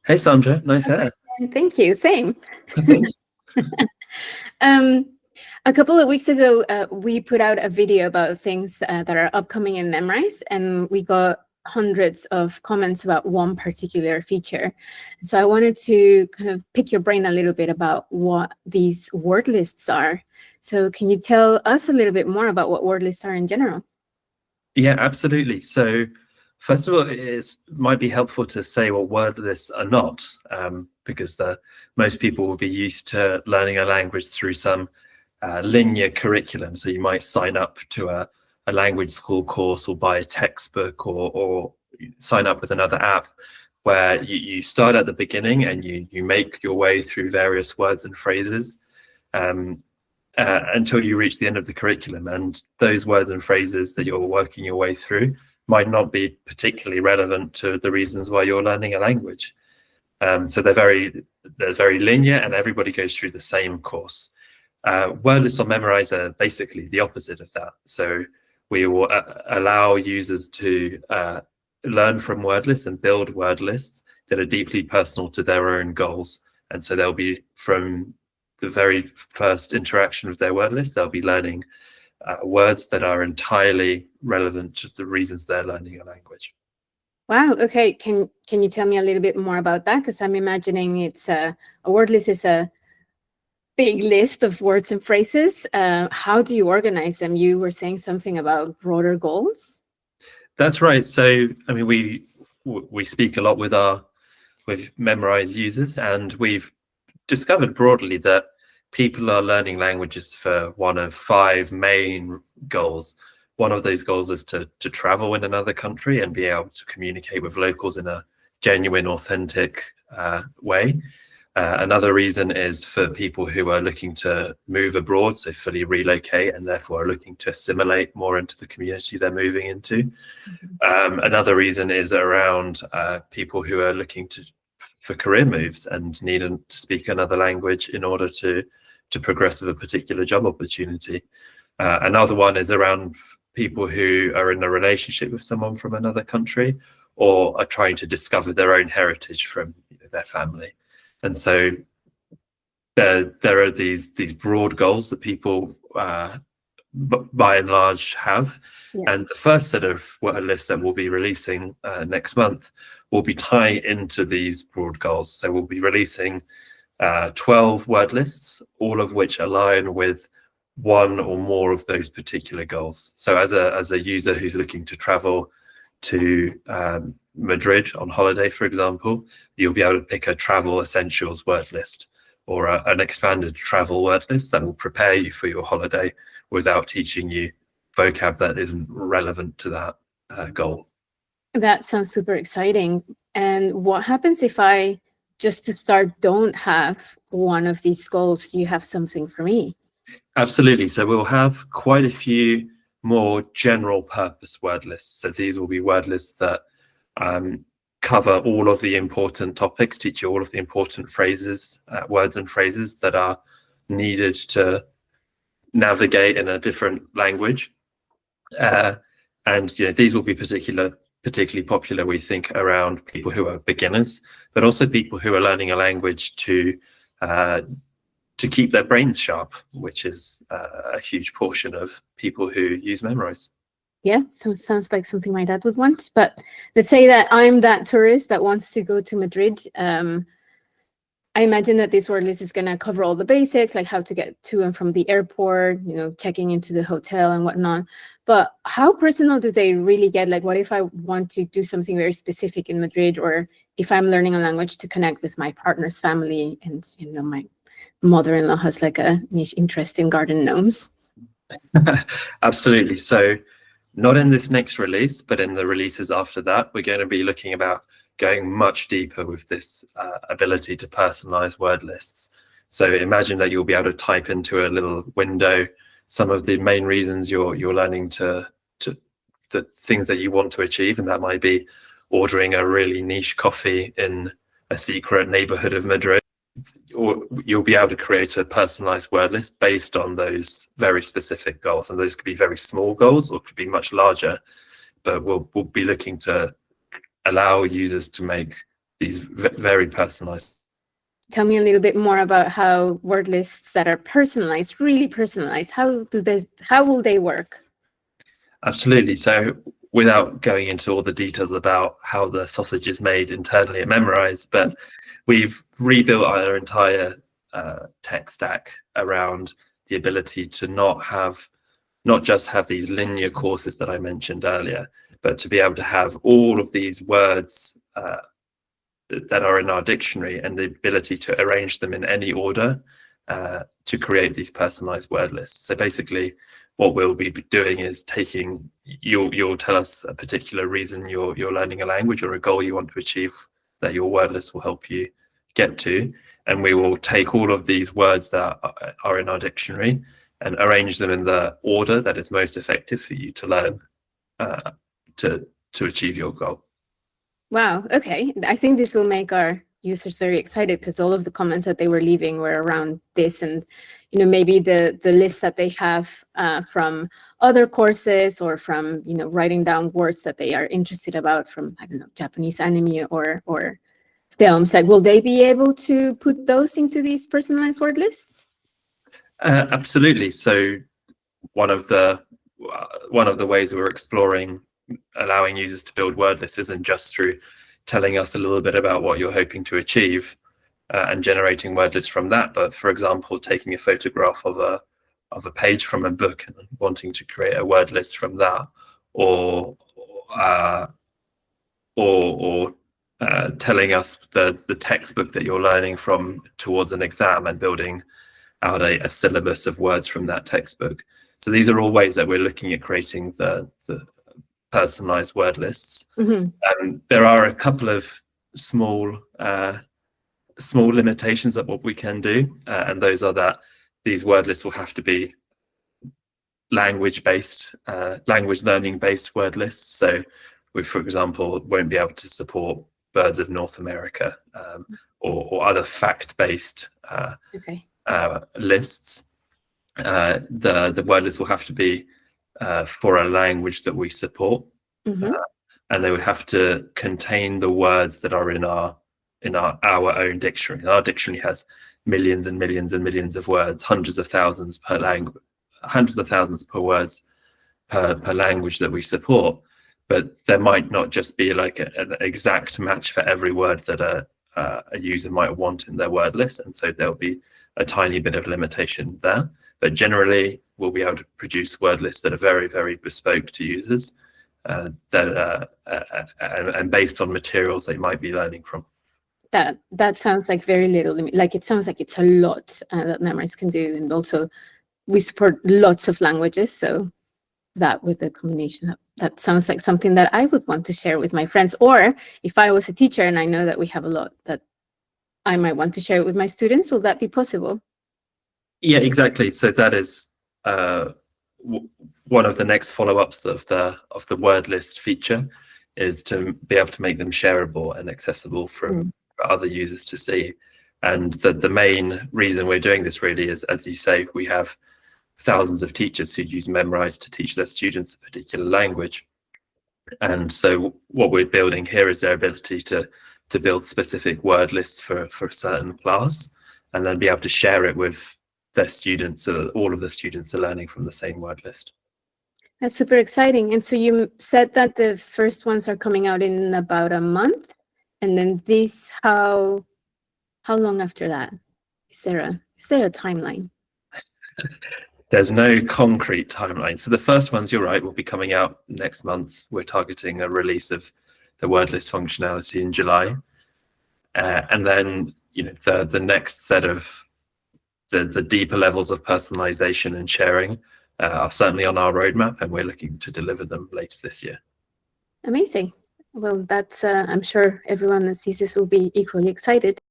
Hey Sandra, nice hair. And thank you. Same. Um, a couple of weeks ago, we put out a video about things that are upcoming in Memrise, and we got hundreds of comments about one particular feature. So I wanted to kind of pick your brain a little bit about what these word lists are. So can you tell us a little bit more about what word lists are in general? Yeah, absolutely. So first of all, it might be helpful to say what word lists are not, because most people will be used to learning a language through some linear curriculum. So you might sign up to a language school course or buy a textbook or sign up with another app where you start at the beginning and you make your way through various words and phrases. Until you reach the end of the curriculum. And those words and phrases that you're working your way through might not be particularly relevant to the reasons why you're learning a language. So they're very linear, and everybody goes through the same course. Word lists on Memrise are basically the opposite of that. So we will allow users to learn from word lists and build word lists that are deeply personal to their own goals. And so they'll be, from the very first interaction with their word list, they'll be learning words that are entirely relevant to the reasons they're learning a language. Wow. Okay. Can you tell me a little bit more about that? Because I'm imagining it's a word list is a big list of words and phrases. How do you organize them? You were saying something about broader goals. That's right. So I mean, we speak a lot with Memrise users, and we've discovered broadly that people are learning languages for one of 5 main goals. One of those goals is to travel in another country and be able to communicate with locals in a genuine, authentic way. Another reason is for people who are looking to move abroad, so fully relocate, and therefore are looking to assimilate more into the community they're moving into. Mm-hmm. Another reason is around people who are looking for career moves and need to speak another language in order to progress with a particular job opportunity. Another one is around people who are in a relationship with someone from another country or are trying to discover their own heritage from their family. And so there are these broad goals that people by and large have. Yeah. And the first set of word lists that we'll be releasing next month will be tied into these broad goals. So we'll be releasing 12 word lists, all of which align with one or more of those particular goals. So as a user who's looking to travel to Madrid on holiday, for example, you'll be able to pick a travel essentials word list or an expanded travel word list that will prepare you for your holiday without teaching you vocab that isn't relevant to that goal. That sounds super exciting. And what happens if I, just to start, don't have one of these goals? Do you have something for me? Absolutely. So we'll have quite a few more general purpose word lists. So these will be word lists that cover all of the important topics, teach you all of the important phrases, words and phrases that are needed to navigate in a different language. And these will be particularly popular, we think, around people who are beginners, but also people who are learning a language to keep their brains sharp, which is a huge portion of people who use Memrise. Yeah, sounds like something my dad would want. But let's say that I'm that tourist that wants to go to Madrid. I imagine that this word list is going to cover all the basics, like how to get to and from the airport, checking into the hotel and whatnot. But how personal do they really get? Like, what if I want to do something very specific in Madrid, or if I'm learning a language to connect with my partner's family, and my mother-in-law has like a niche interest in garden gnomes? Absolutely. So not in this next release, but in the releases after that, we're going to be looking about going much deeper with this ability to personalize word lists. So imagine that you'll be able to type into a little window some of the main reasons you're learning to the things that you want to achieve, and that might be ordering a really niche coffee in a secret neighborhood of Madrid. Or you'll be able to create a personalized word list based on those very specific goals, and those could be very small goals or could be much larger, but we'll be looking to allow users to make very personalized. Tell me a little bit more about how word lists that are personalized, really personalized, how will they work? Absolutely. So without going into all the details about how the sausage is made internally at Memrise, but we've rebuilt our entire tech stack around the ability to not just have these linear courses that I mentioned earlier, but to be able to have all of these words that are in our dictionary and the ability to arrange them in any order to create these personalized word lists. So basically, what we'll be doing is taking, you'll tell us a particular reason you're learning a language or a goal you want to achieve that your word list will help you get to. And we will take all of these words that are in our dictionary and arrange them in the order that is most effective for you to learn to achieve your goal. Wow, okay. I think this will make our users very excited, because all of the comments that they were leaving were around this, and maybe the list that they have from other courses, or from writing down words that they are interested about from, I don't know, Japanese anime or films. Like, will they be able to put those into these personalized word lists? Absolutely. So one of the ways we're exploring allowing users to build word lists isn't just through telling us a little bit about what you're hoping to achieve and generating word lists from that, but for example, taking a photograph of a page from a book and wanting to create a word list from that, or telling us the textbook that you're learning from towards an exam and building out a syllabus of words from that textbook. So these are all ways that we're looking at creating the personalized word lists. Mm-hmm. There are a couple of small limitations of what we can do, and those are that these word lists will have to be language learning based word lists. So we, for example, won't be able to support birds of North America or other fact-based lists. The word list will have to be for a language that we support, mm-hmm. And they would have to contain the words that are in our own dictionary. And our dictionary has millions and millions and millions of words, hundreds of thousands per language, hundreds of thousands per words per language that we support. But there might not just be like an exact match for every word that a user might want in their word list, and so there'll be a tiny bit of limitation there. But generally, we'll be able to produce word lists that are very, very bespoke to users, and based on materials they might be learning from. That sounds like very little. Like, it sounds like it's a lot that Memrise can do, and also we support lots of languages. So that with the combination, that sounds like something that I would want to share with my friends. Or if I was a teacher and I know that we have a lot that I might want to share it with my students, will that be possible? Yeah, exactly. So that is one of the next follow-ups of the word list feature, is to be able to make them shareable and accessible for other users to see. And the main reason we're doing this really is, as you say, we have thousands of teachers who use Memrise to teach their students a particular language. And so what we're building here is their ability to build specific word lists for a certain class, and then be able to share it with their students so that all of the students are learning from the same word list. That's super exciting. And so you said that the first ones are coming out in about a month, and then this, how long after that? Is there a timeline? There's no concrete timeline. So the first ones, you're right, will be coming out next month. We're targeting a release of the word list functionality in July, and then the next set of the deeper levels of personalization and sharing are certainly on our roadmap, and we're looking to deliver them later this year. Amazing. Well, that's I'm sure everyone that sees this will be equally excited.